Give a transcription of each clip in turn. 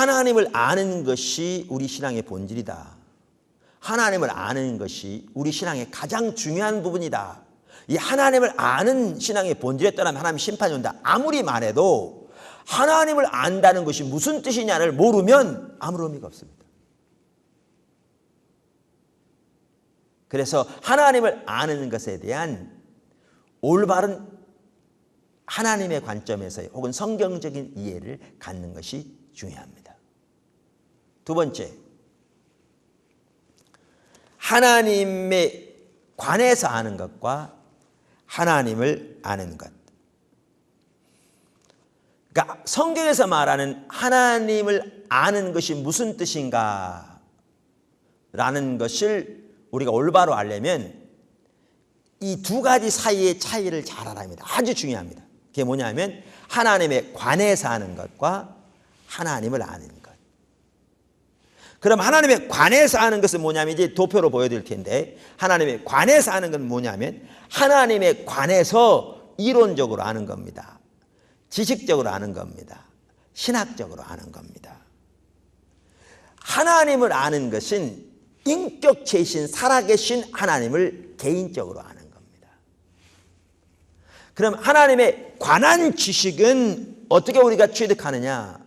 하나님을 아는 것이 우리 신앙의 본질이다. 하나님을 아는 것이 우리 신앙의 가장 중요한 부분이다. 이 하나님을 아는 신앙의 본질에 따르면 하나님 심판이 온다. 아무리 말해도 하나님을 안다는 것이 무슨 뜻이냐를 모르면 아무런 의미가 없습니다. 그래서 하나님을 아는 것에 대한 올바른 하나님의 관점에서의 혹은 성경적인 이해를 갖는 것이 중요합니다. 두 번째, 하나님에 관해서 아는 것과 하나님을 아는 것. 그러니까 성경에서 말하는 하나님을 아는 것이 무슨 뜻인가 라는 것을 우리가 올바로 알려면 이 두 가지 사이의 차이를 잘 알아야 합니다. 아주 중요합니다. 그게 뭐냐면 하나님에 관해서 아는 것과 하나님을 아는 것. 그럼 하나님에 관해서 아는 것은 뭐냐면 이제 도표로 보여드릴 텐데 하나님에 관해서 아는 건 뭐냐면 하나님에 관해서 이론적으로 아는 겁니다. 지식적으로 아는 겁니다. 신학적으로 아는 겁니다. 하나님을 아는 것은 인격체이신 살아계신 하나님을 개인적으로 아는 겁니다. 그럼 하나님에 관한 지식은 어떻게 우리가 취득하느냐?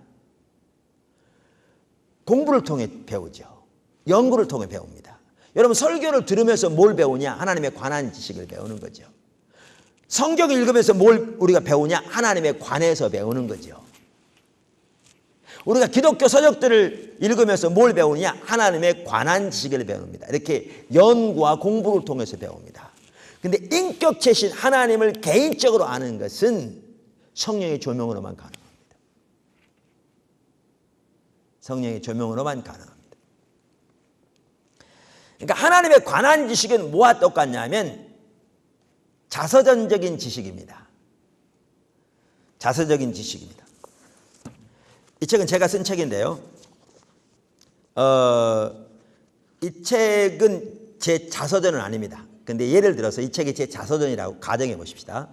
공부를 통해 배우죠. 연구를 통해 배웁니다. 여러분 설교를 들으면서 뭘 배우냐? 하나님에 관한 지식을 배우는 거죠. 성경을 읽으면서 뭘 우리가 배우냐? 하나님에 관해서 배우는 거죠. 우리가 기독교 서적들을 읽으면서 뭘 배우냐? 하나님에 관한 지식을 배웁니다. 이렇게 연구와 공부를 통해서 배웁니다. 근데 인격체신 하나님을 개인적으로 아는 것은 성령의 조명으로만 가능합니다. 성령의 조명으로만 가능합니다. 그러니까 하나님에 관한 지식은 뭐와 똑같냐면 자서전적인 지식입니다. 자서적인 지식입니다. 이 책은 제가 쓴 책인데요. 이 책은 제 자서전은 아닙니다. 근데 예를 들어서 이 책이 제 자서전이라고 가정해 보십시다.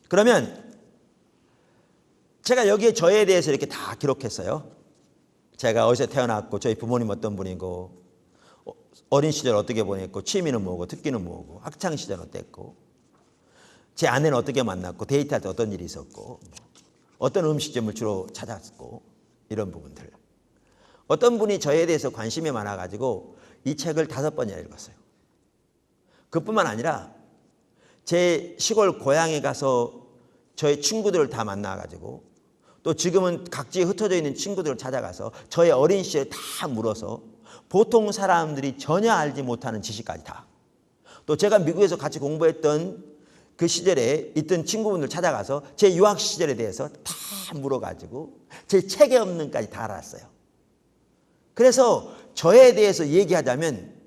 그러면 제가 여기에 저에 대해서 이렇게 다 기록했어요. 제가 어디서 태어났고 저희 부모님 어떤 분이고 어린 시절 어떻게 보냈고 취미는 뭐고 특기는 뭐고 학창시절 어땠고 제 아내는 어떻게 만났고 데이트할 때 어떤 일이 있었고 어떤 음식점을 주로 찾았고 이런 부분들. 어떤 분이 저에 대해서 관심이 많아가지고 이 책을 5번이나 읽었어요. 그뿐만 아니라 제 시골 고향에 가서 저의 친구들을 다 만나가지고 또 지금은 각지에 흩어져 있는 친구들을 찾아가서 저의 어린 시절 다 물어서 보통 사람들이 전혀 알지 못하는 지식까지 다. 또 제가 미국에서 같이 공부했던 그 시절에 있던 친구분들 찾아가서 제 유학 시절에 대해서 다 물어가지고 제 책에 없는 까지 다 알았어요. 그래서 저에 대해서 얘기하자면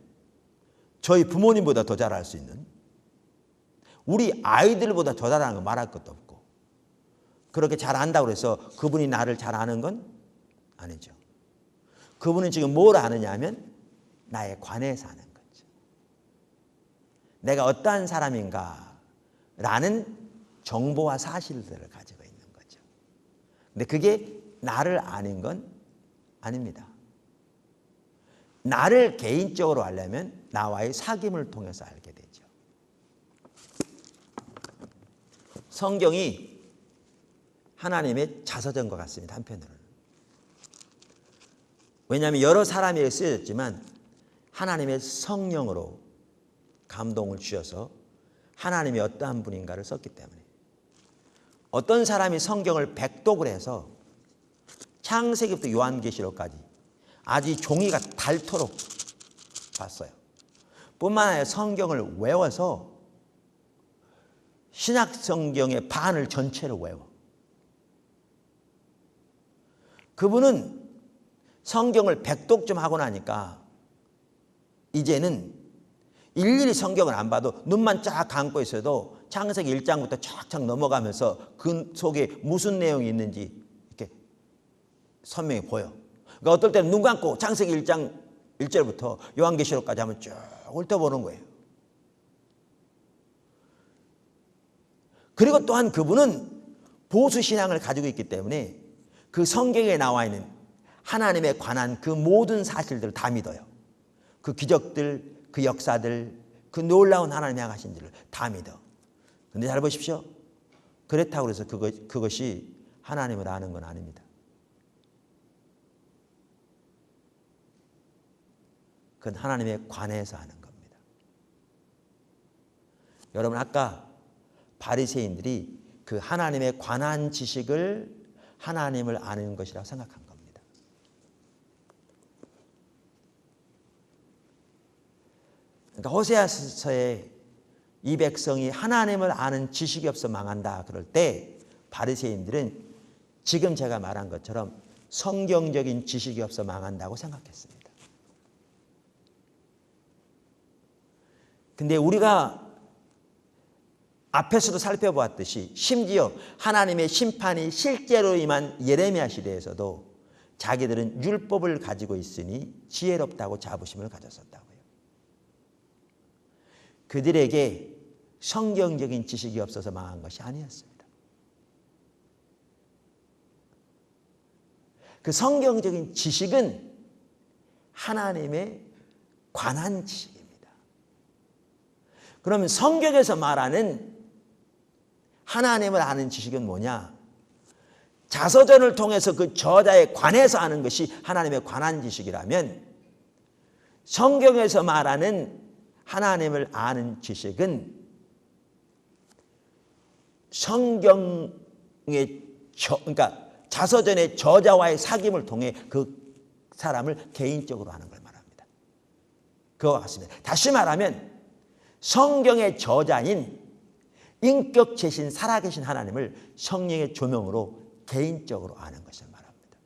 저희 부모님보다 더 잘 알 수 있는 우리 아이들보다 더 잘하는 거 말할 것도 없고 그렇게 잘 안다고 해서 그분이 나를 잘 아는 건 아니죠. 그분은 지금 뭘 아느냐 하면 나에 관해서 아는 거죠. 내가 어떠한 사람인가 라는 정보와 사실들을 가지고 있는 거죠. 근데 그게 나를 아는 건 아닙니다. 나를 개인적으로 알려면 나와의 사귐을 통해서 알게 되죠. 성경이 하나님의 자서전과 같습니다. 한편으로는. 왜냐하면 여러 사람에게 쓰여졌지만 하나님의 성령으로 감동을 주셔서 하나님이 어떠한 분인가를 썼기 때문에 어떤 사람이 성경을 백독을 해서 창세기부터 요한계시록까지 아주 종이가 닳도록 봤어요. 뿐만 아니라 성경을 외워서 신약 성경의 반을 전체를 외워. 그분은 성경을 백독 좀 하고 나니까 이제는 일일이 성경을 안 봐도 눈만 쫙 감고 있어도 창세기 1장부터 쫙쫙 넘어가면서 그 속에 무슨 내용이 있는지 이렇게 선명히 보여. 그러니까 어떨 때는 눈 감고 창세기 1장 1절부터 요한계시록까지 하면 쭉 훑어보는 거예요. 그리고 또한 그분은 보수신앙을 가지고 있기 때문에 그 성경에 나와 있는 하나님에 관한 그 모든 사실들을 다 믿어요. 그 기적들, 그 역사들, 그 놀라운 하나님이 행하신 일을 다 믿어. 근데 잘 보십시오. 그렇다고 해서 그것이 하나님을 아는 건 아닙니다. 그건 하나님에 관해서 아는 겁니다. 여러분, 아까 바리새인들이 그 하나님에 관한 지식을 하나님을 아는 것이라고 생각한 겁니다. 그러니까 호세아서에 이 백성이 하나님을 아는 지식이 없어 망한다 그럴 때 바리새인들은 지금 제가 말한 것처럼 성경적인 지식이 없어 망한다고 생각했습니다. 근데 우리가 앞에서도 살펴보았듯이 심지어 하나님의 심판이 실제로 임한 예레미야 시대에서도 자기들은 율법을 가지고 있으니 지혜롭다고 자부심을 가졌었다고요. 그들에게 성경적인 지식이 없어서 망한 것이 아니었습니다. 그 성경적인 지식은 하나님에 관한 지식입니다. 그러면 성경에서 말하는 하나님을 아는 지식은 뭐냐? 자서전을 통해서 그 저자에 관해서 아는 것이 하나님에 관한 지식이라면 성경에서 말하는 하나님을 아는 지식은 성경의 그러니까 자서전의 저자와의 사귐을 통해 그 사람을 개인적으로 아는 걸 말합니다. 그와 같습니다. 다시 말하면 성경의 저자인 인격체신 살아계신 하나님을 성령의 조명으로 개인적으로 아는 것을 말합니다.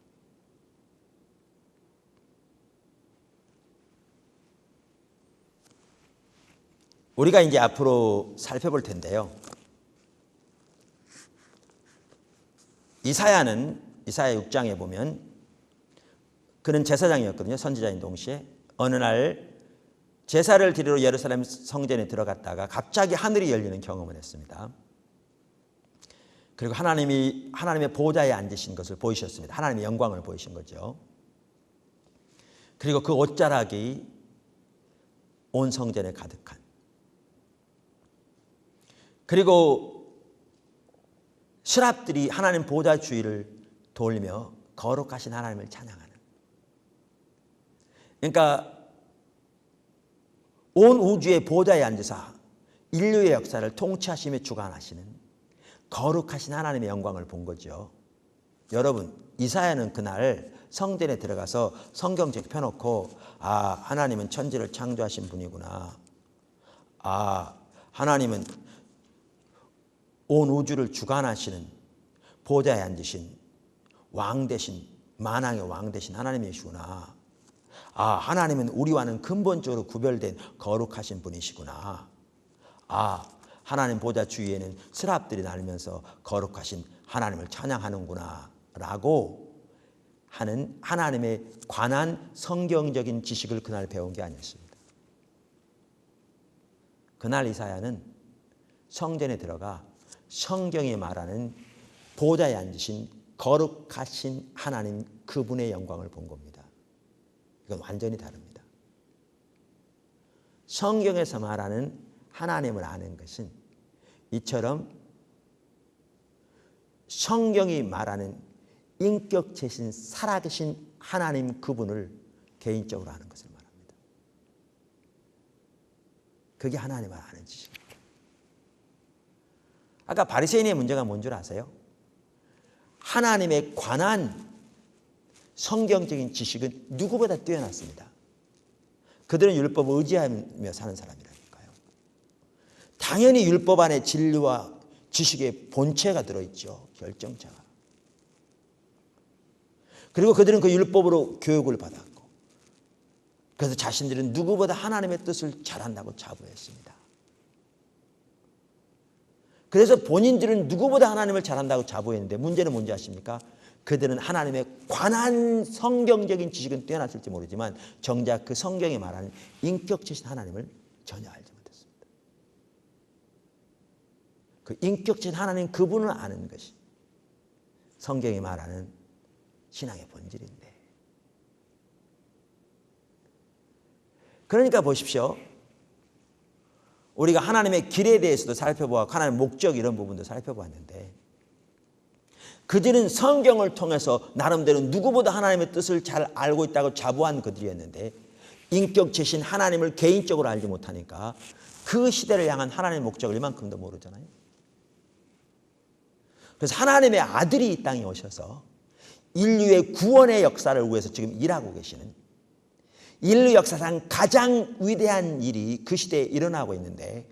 우리가 이제 앞으로 살펴볼 텐데요. 이사야는 이사야 6장에 보면 그는 제사장이었거든요. 선지자인 동시에 어느 날 제사를 드리러 예루살렘 성전에 들어갔다가 갑자기 하늘이 열리는 경험을 했습니다. 그리고 하나님의 보좌에 앉으신 것을 보이셨습니다. 하나님의 영광을 보이신 거죠. 그리고 그 옷자락이 온 성전에 가득한, 그리고 스랍들이 하나님 보좌 주위를 돌며 거룩하신 하나님을 찬양하는, 그러니까 온 우주의 보좌에 앉으사 인류의 역사를 통치하시며 주관하시는 거룩하신 하나님의 영광을 본 거죠. 여러분, 이사야는 그날 성전에 들어가서 성경책 펴놓고 하나님은 천지를 창조하신 분이구나. 하나님은 온 우주를 주관하시는 보좌에 앉으신 왕 되신 만왕의 왕 되신 하나님이시구나. 하나님은 우리와는 근본적으로 구별된 거룩하신 분이시구나. 하나님 보좌 주위에는 스랍들이 날면서 거룩하신 하나님을 찬양하는구나 라고 하는 하나님에 관한 성경적인 지식을 그날 배운 게 아니었습니다. 그날 이사야는 성전에 들어가 성경이 말하는 보좌에 앉으신 거룩하신 하나님 그분의 영광을 본 겁니다. 이건 완전히 다릅니다. 성경에서 말하는 하나님을 아는 것은 이처럼 성경이 말하는 인격체신 살아계신 하나님 그분을 개인적으로 아는 것을 말합니다. 그게 하나님을 아는 지식입니다. 아까 바리새인의 문제가 뭔 줄 아세요? 하나님에 관한 성경적인 지식은 누구보다 뛰어났습니다. 그들은 율법을 의지하며 사는 사람이라니까요. 당연히 율법 안에 진리와 지식의 본체가 들어있죠. 결정체가. 그리고 그들은 그 율법으로 교육을 받았고, 그래서 자신들은 누구보다 하나님의 뜻을 잘한다고 자부했습니다. 그래서 본인들은 누구보다 하나님을 잘한다고 자부했는데 문제는 뭔지 아십니까? 그들은 하나님에 관한 성경적인 지식은 뛰어났을지 모르지만 정작 그 성경에 말하는 인격체신 하나님을 전혀 알지 못했습니다. 그 인격체신 하나님 그분을 아는 것이 성경이 말하는 신앙의 본질인데. 그러니까 보십시오. 우리가 하나님의 길에 대해서도 살펴보고 하나님의 목적 이런 부분도 살펴봤는데 그들은 성경을 통해서 나름대로 누구보다 하나님의 뜻을 잘 알고 있다고 자부한 그들이었는데 인격체신 하나님을 개인적으로 알지 못하니까 그 시대를 향한 하나님의 목적을 이만큼도 모르잖아요. 그래서 하나님의 아들이 이 땅에 오셔서 인류의 구원의 역사를 위해서 지금 일하고 계시는 인류 역사상 가장 위대한 일이 그 시대에 일어나고 있는데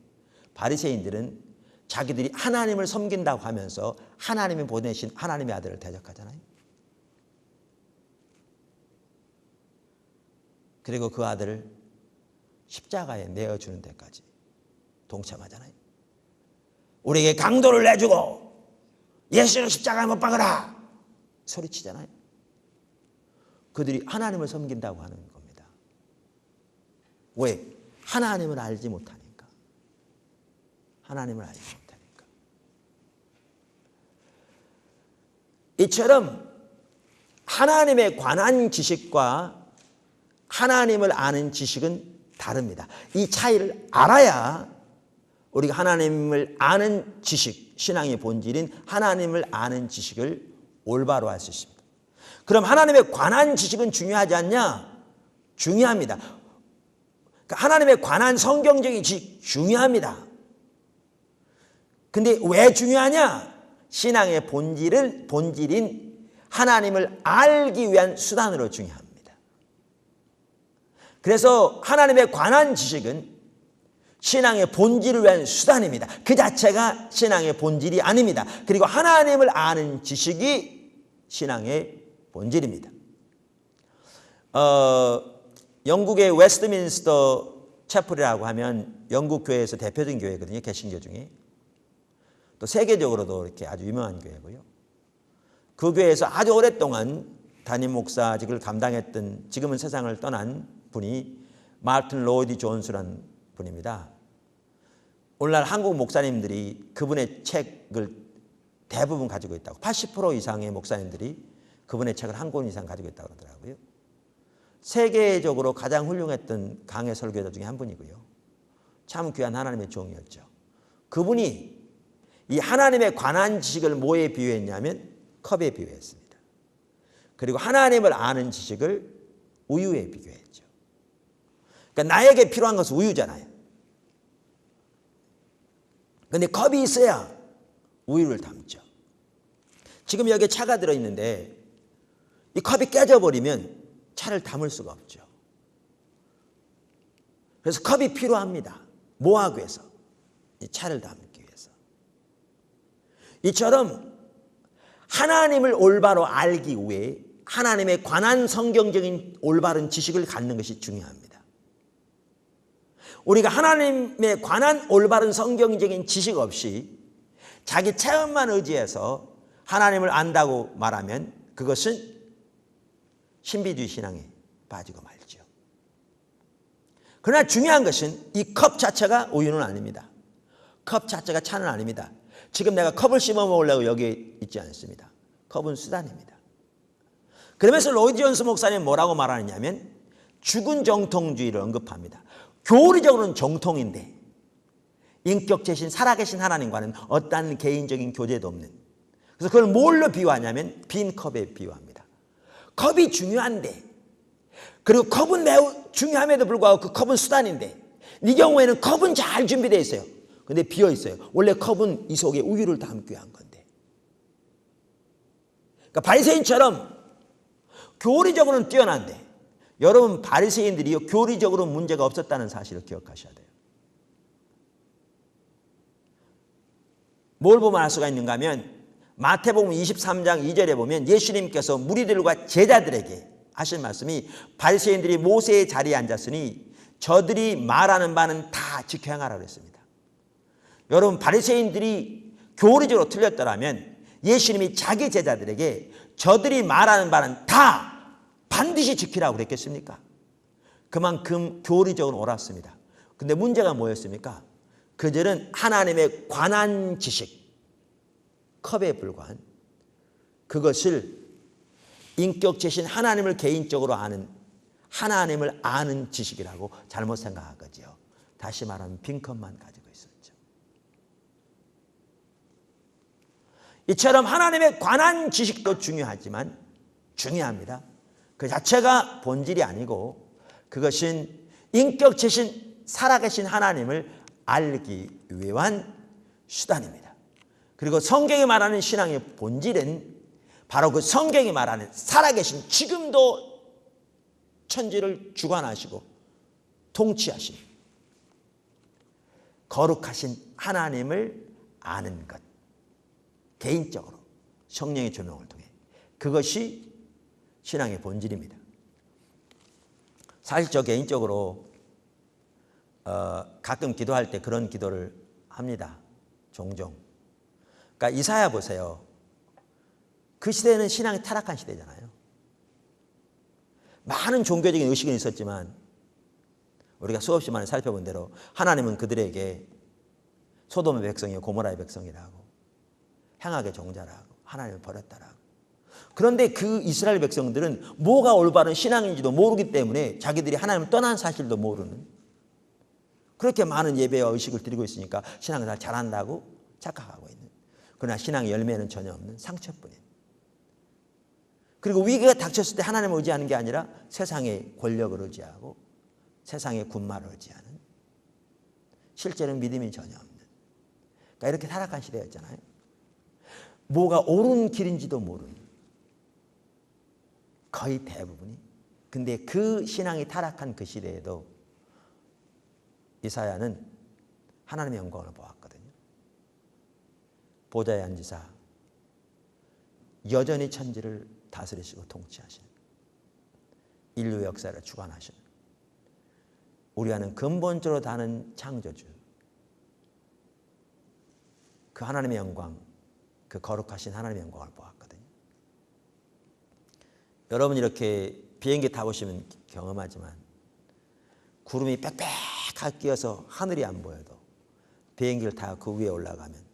바리새인들은 자기들이 하나님을 섬긴다고 하면서 하나님이 보내신 하나님의 아들을 대적하잖아요. 그리고 그 아들을 십자가에 내어주는 데까지 동참하잖아요. 우리에게 강도를 내주고 예수를 십자가에 못 박으라 소리치잖아요. 그들이 하나님을 섬긴다고 하는 겁니다. 왜? 하나님을 알지 못하니까. 하나님을 알지 못하니까. 이처럼 하나님에 관한 지식과 하나님을 아는 지식은 다릅니다. 이 차이를 알아야 우리가 하나님을 아는 지식, 신앙의 본질인 하나님을 아는 지식을 올바로 할 수 있습니다. 그럼 하나님에 관한 지식은 중요하지 않냐? 중요합니다. 그러니까 하나님에 관한 성경적인 지식 중요합니다. 근데 왜 중요하냐? 신앙의 본질인 하나님을 알기 위한 수단으로 중요합니다. 그래서 하나님에 관한 지식은 신앙의 본질을 위한 수단입니다. 그 자체가 신앙의 본질이 아닙니다. 그리고 하나님을 아는 지식이 신앙의 본질입니다. 영국의 웨스트민스터 채플이라고 하면 영국 교회에서 대표적인 교회거든요. 개신교 중에. 또 세계적으로도 이렇게 아주 유명한 교회고요. 그 교회에서 아주 오랫동안 담임 목사직을 감당했던 지금은 세상을 떠난 분이 마틴 로이드 존스라는 분입니다. 오늘날 한국 목사님들이 그분의 책을 대부분 가지고 있다고 80% 이상의 목사님들이 그분의 책을 한 권 이상 가지고 있다고 그러더라고요. 세계적으로 가장 훌륭했던 강해 설교자 중에 한 분이고요. 참 귀한 하나님의 종이었죠. 그분이 이 하나님에 관한 지식을 뭐에 비유했냐면 컵에 비유했습니다. 그리고 하나님을 아는 지식을 우유에 비교했죠. 그러니까 나에게 필요한 것은 우유잖아요. 그런데 컵이 있어야 우유를 담죠. 지금 여기에 차가 들어있는데 이 컵이 깨져버리면 차를 담을 수가 없죠. 그래서 컵이 필요합니다. 뭐 하기 위해서? 이 차를 담기 위해서. 이처럼 하나님을 올바로 알기 위해 하나님에 관한 성경적인 올바른 지식을 갖는 것이 중요합니다. 우리가 하나님에 관한 올바른 성경적인 지식 없이 자기 체험만 의지해서 하나님을 안다고 말하면 그것은 신비주의 신앙에 빠지고 말죠. 그러나 중요한 것은 이 컵 자체가 우유는 아닙니다. 컵 자체가 차는 아닙니다. 지금 내가 컵을 씹어 먹으려고 여기에 있지 않습니다. 컵은 수단입니다. 그러면서 로이드 존스 목사님 뭐라고 말하느냐면 죽은 정통주의를 언급합니다. 교리적으로는 정통인데 인격체신 살아계신 하나님과는 어떠한 개인적인 교제도 없는, 그래서 그걸 뭘로 비유하냐면 빈 컵에 비유합니다. 컵이 중요한데, 그리고 컵은 매우 중요함에도 불구하고 그 컵은 수단인데, 이 경우에는 컵은 잘 준비되어 있어요. 근데 비어 있어요. 원래 컵은 이 속에 우유를 담기 위한 건데. 그러니까 바리새인처럼 교리적으로는 뛰어난데, 여러분 바리새인들이 교리적으로 문제가 없었다는 사실을 기억하셔야 돼요. 뭘 보면 알 수가 있는가 하면 마태복음 23장 2절에 보면 예수님께서 무리들과 제자들에게 하신 말씀이 바리새인들이 모세의 자리에 앉았으니 저들이 말하는 바는 다 지켜 행하라고 했습니다. 여러분 바리새인들이 교리적으로 틀렸더라면 예수님이 자기 제자들에게 저들이 말하는 바는 다 반드시 지키라고 그랬겠습니까? 그만큼 교리적으로 옳았습니다. 근데 문제가 뭐였습니까? 그들은 하나님에 관한 지식, 컵에 불과한 그것을 인격체신 하나님을 개인적으로 아는, 하나님을 아는 지식이라고 잘못 생각한 거죠. 다시 말하면 빈컷만 가지고 있었죠. 이처럼 하나님에 관한 지식도 중요하지만 중요합니다. 그 자체가 본질이 아니고 그것은 인격체신 살아계신 하나님을 알기 위한 수단입니다. 그리고 성경이 말하는 신앙의 본질은 바로 그 성경이 말하는 살아계신, 지금도 천지를 주관하시고 통치하신 거룩하신 하나님을 아는 것, 개인적으로 성령의 조명을 통해, 그것이 신앙의 본질입니다. 사실 저 개인적으로 가끔 기도할 때 그런 기도를 합니다. 종종. 그러니까 이사야 보세요. 그 시대는 신앙이 타락한 시대잖아요. 많은 종교적인 의식은 있었지만 우리가 수없이 많이 살펴본 대로 하나님은 그들에게 소돔의 백성이요 고모라의 백성이라고, 행악의 종자라고, 하나님을 버렸다라고. 그런데 그 이스라엘 백성들은 뭐가 올바른 신앙인지도 모르기 때문에 자기들이 하나님을 떠난 사실도 모르는, 그렇게 많은 예배와 의식을 드리고 있으니까 신앙을 다 잘한다고 착각하고 있는, 그러나 신앙의 열매는 전혀 없는 상처뿐인, 그리고 위기가 닥쳤을 때 하나님을 의지하는 게 아니라 세상의 권력을 의지하고 세상의 군마를 의지하는, 실제는 믿음이 전혀 없는, 그러니까 이렇게 타락한 시대였잖아요. 뭐가 옳은 길인지도 모르는, 거의 대부분이. 근데 그 신앙이 타락한 그 시대에도 이사야는 하나님의 영광을 보았거든요. 보좌에 앉으사 여전히 천지를 다스리시고 통치하시는, 인류 역사를 주관하시는, 우리와는 근본적으로 다른 창조주, 그 하나님의 영광, 그 거룩하신 하나님의 영광을 보았거든요. 여러분 이렇게 비행기 타보시면 경험하지만 구름이 빽빽하게 끼어서 하늘이 안 보여도 비행기를 타고 그 위에 올라가면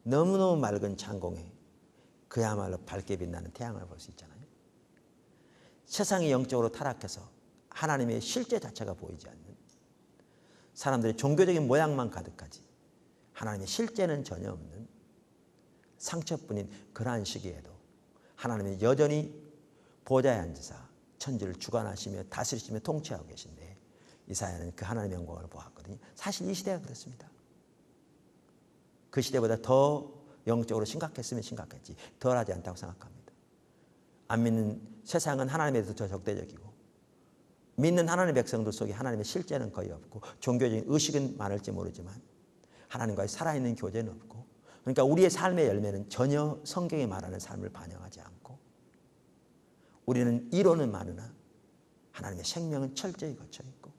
너무너무 맑은 창공에 그야말로 밝게 빛나는 태양을 볼 수 있잖아요. 세상이 영적으로 타락해서 하나님의 실제 자체가 보이지 않는, 사람들의 종교적인 모양만 가득하지 하나님의 실제는 전혀 없는 상처뿐인 그러한 시기에도 하나님은 여전히 보좌에 앉으사 천지를 주관하시며 다스리시며 통치하고 계신데 이사야는 그 하나님의 영광을 보았거든요. 사실 이 시대가 그렇습니다. 그 시대보다 더 영적으로 심각했으면 심각했지 덜하지 않다고 생각합니다. 안 믿는 세상은 하나님에 대해서 더 적대적이고, 믿는 하나님의 백성들 속에 하나님의 실제는 거의 없고, 종교적인 의식은 많을지 모르지만 하나님과의 살아있는 교제는 없고, 그러니까 우리의 삶의 열매는 전혀 성경이 말하는 삶을 반영하지 않고, 우리는 이론은 많으나 하나님의 생명은 철저히 걷혀 있고,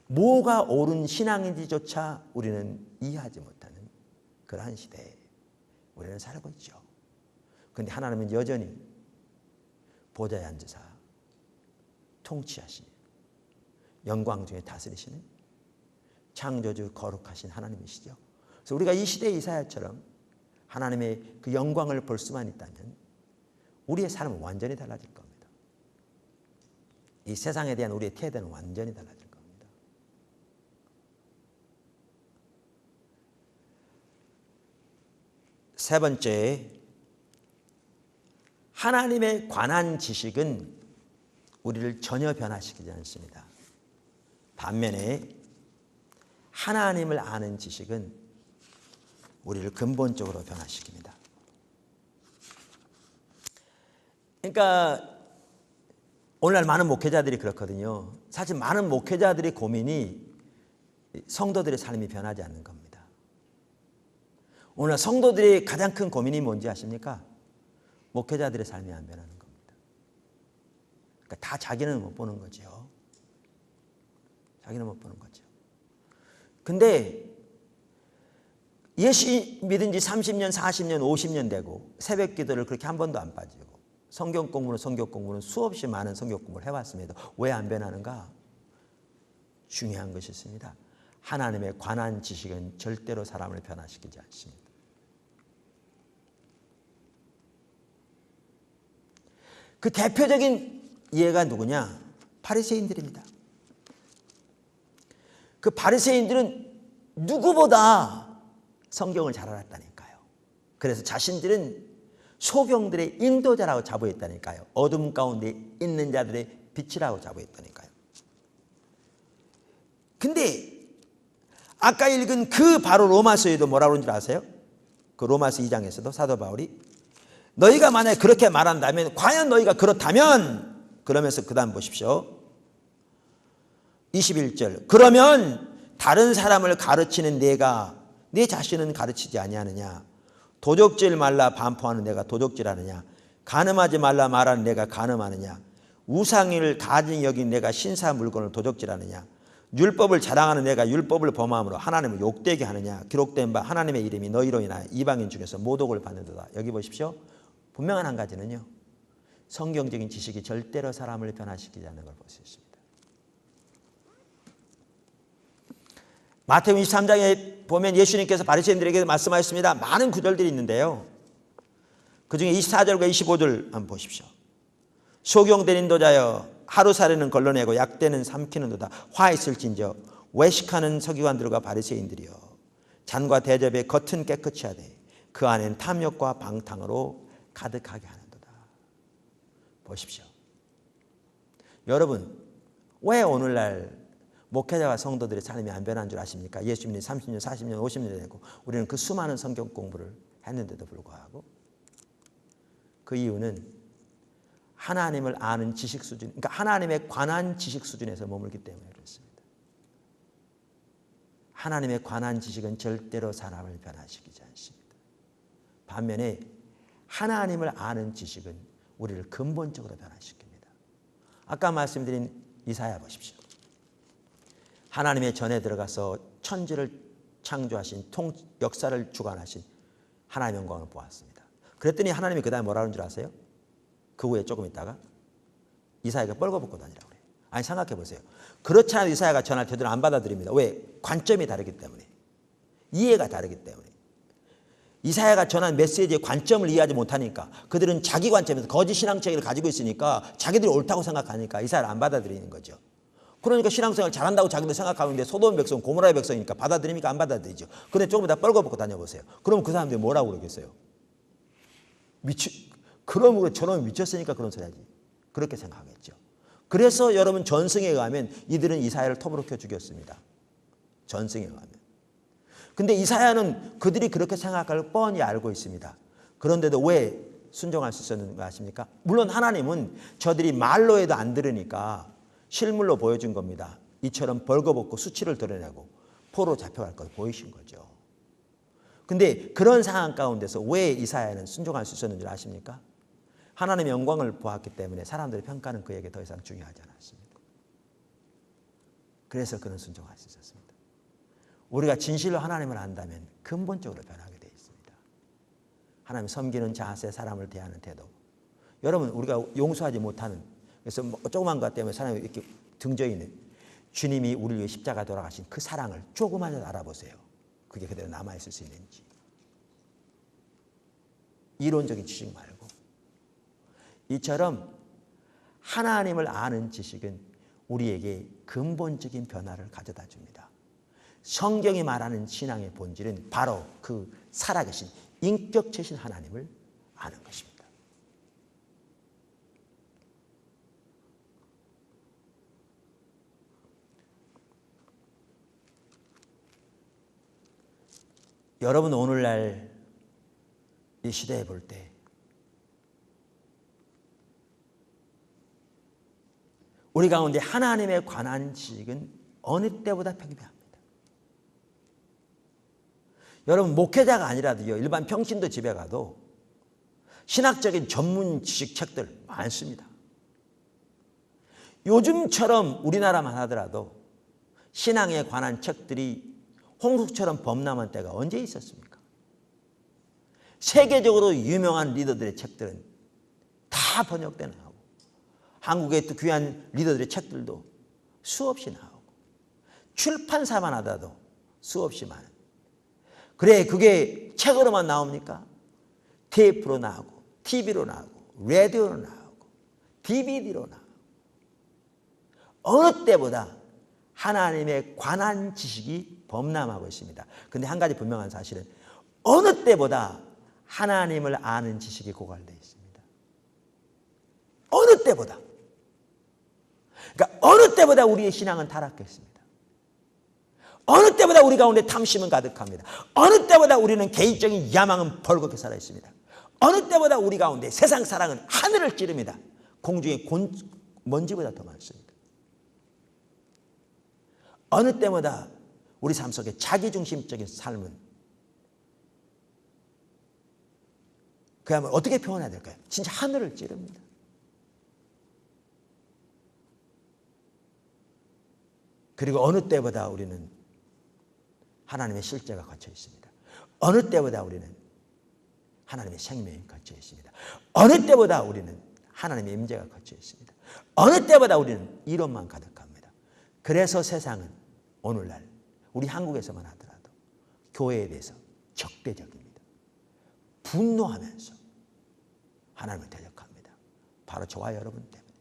뭐가 옳은 신앙인지조차 우리는 이해하지 못하는 그러한 시대에 우리는 살고 있죠. 그런데 하나님은 여전히 보좌에 앉으사 통치하시며 영광 중에 다스리시는 창조주 거룩하신 하나님이시죠. 그래서 우리가 이 시대의 이사야처럼 하나님의 그 영광을 볼 수만 있다면 우리의 삶은 완전히 달라질 겁니다. 이 세상에 대한 우리의 태도는 완전히 달라질 겁니다. 세 번째, 하나님에 관한 지식은 우리를 전혀 변화시키지 않습니다. 반면에 하나님을 아는 지식은 우리를 근본적으로 변화시킵니다. 그러니까 오늘날 많은 목회자들이 그렇거든요. 사실 많은 목회자들의 고민이 성도들의 삶이 변하지 않는 겁니다. 오늘 성도들의 가장 큰 고민이 뭔지 아십니까? 목회자들의 삶이 안 변하는 겁니다. 그러니까 다 자기는 못 보는 거죠. 자기는 못 보는 거죠. 근데 예수 믿은 지 30년, 40년, 50년 되고 새벽 기도를 그렇게 한 번도 안 빠지고 성경 공부는 수없이 많은 성경 공부를 해왔습니다. 왜 안 변하는가? 중요한 것이 있습니다. 하나님에 관한 지식은 절대로 사람을 변화시키지 않습니다. 그 대표적인 예가 누구냐? 바리새인들입니다. 그 바리새인들은 누구보다 성경을 잘 알았다니까요. 그래서 자신들은 소경들의 인도자라고 자부했다니까요. 어둠 가운데 있는 자들의 빛이라고 자부했다니까요. 근데 아까 읽은 그 바로 로마서에도 뭐라고 그러는지 아세요? 그 로마서 2장에서도 사도 바울이 너희가 만약에 그렇게 말한다면, 과연 너희가 그렇다면, 그러면서 그 다음 보십시오. 21절. 그러면 다른 사람을 가르치는 내가 내 자신은 가르치지 아니하느냐? 도적질 말라 반포하는 내가 도적질하느냐? 간음하지 말라 말하는 내가 간음하느냐? 우상을 가증히 여긴 내가 신사 물건을 도적질하느냐? 율법을 자랑하는 내가 율법을 범함으로 하나님을 욕되게 하느냐? 기록된 바 하나님의 이름이 너희로 인하여 이방인 중에서 모독을 받는도다. 여기 보십시오. 분명한 한 가지는요, 성경적인 지식이 절대로 사람을 변화시키지 않는 걸 볼 수 있습니다. 마태복음 23장에 보면 예수님께서 바리새인들에게 말씀하셨습니다. 많은 구절들이 있는데요, 그중에 24절과 25절 한번 보십시오. 소경된 인도자여, 하루살이는 걸러내고 약대는 삼키는도다. 화 있을진저 외식하는 서기관들과 바리새인들이여, 잔과 대접의 겉은 깨끗이 하되 그 안엔 탐욕과 방탕으로 가득하게 하는도다. 보십시오. 여러분, 왜 오늘날 목회자와 성도들의 삶이 안 변한 줄 아십니까? 예수님이 30년, 40년, 50년 되고 우리는 그 수많은 성경 공부를 했는데도 불구하고, 그 이유는 하나님을 아는 지식 수준, 그러니까 하나님에 관한 지식 수준에서 머물기 때문에 그렇습니다. 하나님에 관한 지식은 절대로 사람을 변화시키지 않습니다. 반면에 하나님을 아는 지식은 우리를 근본적으로 변화시킵니다. 아까 말씀드린 이사야 보십시오. 하나님의 전에 들어가서 천지를 창조하신, 역사를 주관하신 하나님의 영광을 보았습니다. 그랬더니 하나님이 그 다음에 뭐라 그러는 줄 아세요? 그 후에 조금 있다가 이사야가 뻘거벗고 다니라고 그래요. 아니, 생각해 보세요. 그렇지 않아도 이사야가 전할 때도 안 받아들입니다. 왜? 관점이 다르기 때문에, 이해가 다르기 때문에. 이사야가 전한 메시지의 관점을 이해하지 못하니까, 그들은 자기 관점에서 거짓 신앙체계를 가지고 있으니까 자기들이 옳다고 생각하니까 이사야를 안 받아들이는 거죠. 그러니까 신앙생활 잘한다고 자기들 생각하는데 소돔 백성, 고모라의 백성이니까 받아들입니까? 안 받아들이죠. 그런데 조금 더 뻘거벗고 다녀보세요. 그럼 그 사람들이 뭐라고 그러겠어요? 그럼 저놈이 미쳤으니까 그런 소리 하지. 그렇게 생각하겠죠. 그래서 여러분, 전승에 의하면 이들은 이사야를 터부룩혀 죽였습니다. 전승에 의하면. 근데 이사야는 그들이 그렇게 생각할 걸 뻔히 알고 있습니다. 그런데도 왜 순종할 수 있었는 거 아십니까? 물론 하나님은 저들이 말로 해도 안 들으니까 실물로 보여준 겁니다. 이처럼 벌거벗고 수치를 드러내고 포로 잡혀갈 걸 보이신 거죠. 근데 그런 상황 가운데서 왜 이사야는 순종할 수 있었는 줄 아십니까? 하나님의 영광을 보았기 때문에 사람들의 평가는 그에게 더 이상 중요하지 않았습니다. 그래서 그는 순종할 수 있었습니다. 우리가 진실로 하나님을 안다면 근본적으로 변하게 되어 있습니다. 하나님 섬기는 자세, 사람을 대하는 태도. 여러분, 우리가 용서하지 못하는, 그래서 조그만 것 때문에 사람이 이렇게 등져 있는, 주님이 우리를 위해 십자가 돌아가신 그 사랑을 조금만이라도 알아보세요. 그게 그대로 남아있을 수 있는지. 이론적인 지식 말고 이처럼 하나님을 아는 지식은 우리에게 근본적인 변화를 가져다 줍니다. 성경이 말하는 신앙의 본질은 바로 그 살아계신 인격체신 하나님을 아는 것입니다. 여러분, 오늘날 이 시대에 볼 때 우리 가운데 하나님에 관한 지식은 어느 때보다 팽배합니다. 여러분, 목회자가 아니라도요, 일반 평신도 집에 가도 신학적인 전문 지식 책들 많습니다. 요즘처럼 우리나라만 하더라도 신앙에 관한 책들이 홍수처럼 범람한 때가 언제 있었습니까? 세계적으로 유명한 리더들의 책들은 다 번역돼 나오고, 한국의 또 귀한 리더들의 책들도 수없이 나오고, 출판사만 하더라도 수없이 많은. 그래, 그게 책으로만 나옵니까? 테이프로 나오고, TV로 나오고, 라디오로 나오고, DVD로 나오고 어느 때보다 하나님에 관한 지식이 범람하고 있습니다. 그런데 한 가지 분명한 사실은 어느 때보다 하나님을 아는 지식이 고갈되어 있습니다. 어느 때보다. 그러니까 어느 때보다 우리의 신앙은 타락했습니다. 어느 때보다 우리 가운데 탐심은 가득합니다. 어느 때보다 우리는 개인적인 야망은 벌겋게 살아 있습니다. 어느 때보다 우리 가운데 세상 사랑은 하늘을 찌릅니다. 공중의 먼지보다 더 많습니다. 어느 때보다 우리 삶 속에 자기중심적인 삶은 그야말로 어떻게 표현해야 될까요? 진짜 하늘을 찌릅니다. 그리고 어느 때보다 우리는 하나님의 실제가 갇혀 있습니다. 어느 때보다 우리는 하나님의 생명이 갇혀 있습니다. 어느 때보다 우리는 하나님의 임재가 갇혀 있습니다. 어느 때보다 우리는 이론만 가득합니다. 그래서 세상은 오늘날 우리 한국에서만 하더라도 교회에 대해서 적대적입니다. 분노하면서 하나님을 대적합니다. 바로 저와 여러분 때문에.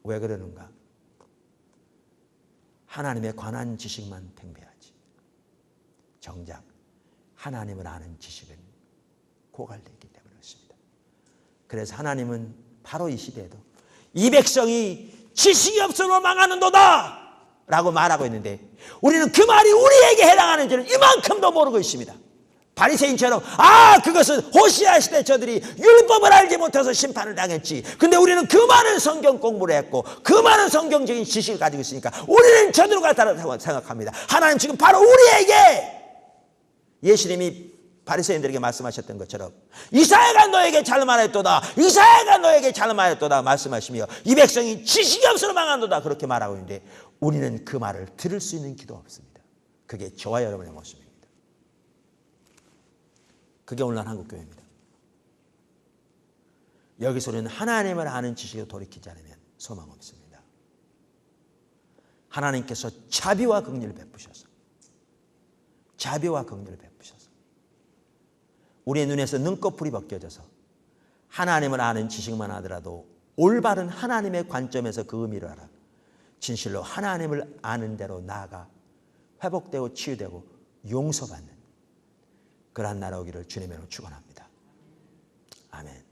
왜 그러는가? 하나님에 관한 지식만 팽배하지 정작 하나님을 아는 지식은 고갈되기 때문에 그렇습니다. 그래서 하나님은 바로 이 시대에도 이 백성이 지식이 없으므로 망하는도다 라고 말하고 있는데 우리는 그 말이 우리에게 해당하는지는 이만큼도 모르고 있습니다. 바리새인처럼 그것은 호시아 시대 저들이 율법을 알지 못해서 심판을 당했지. 근데 우리는 그 많은 성경 공부를 했고 그 많은 성경적인 지식을 가지고 있으니까 우리는 저들과 같다고 생각합니다. 하나님 지금 바로 우리에게 예수님이 바리새인들에게 말씀하셨던 것처럼 이사야가 너에게 잘말했도다 이사야가 너에게 잘말했도다 말씀하시며 이 백성이 지식이 없어서 망한도다 그렇게 말하고 있는데 우리는 그 말을 들을 수 있는 기도 없습니다. 그게 저와 여러분의 모습입니다. 그게 오늘날 한국교회입니다. 여기서 우리는 하나님을 아는 지식에 돌이키지 않으면 소망 없습니다. 하나님께서 자비와 긍휼을 베푸셔서 우리의 눈에서 눈꺼풀이 벗겨져서 하나님을 아는 지식만 하더라도 올바른 하나님의 관점에서 그 의미를 알아 진실로 하나님을 아는 대로 나아가 회복되고 치유되고 용서받는 그러한 나라 오기를 주님으로 축원합니다. 아멘.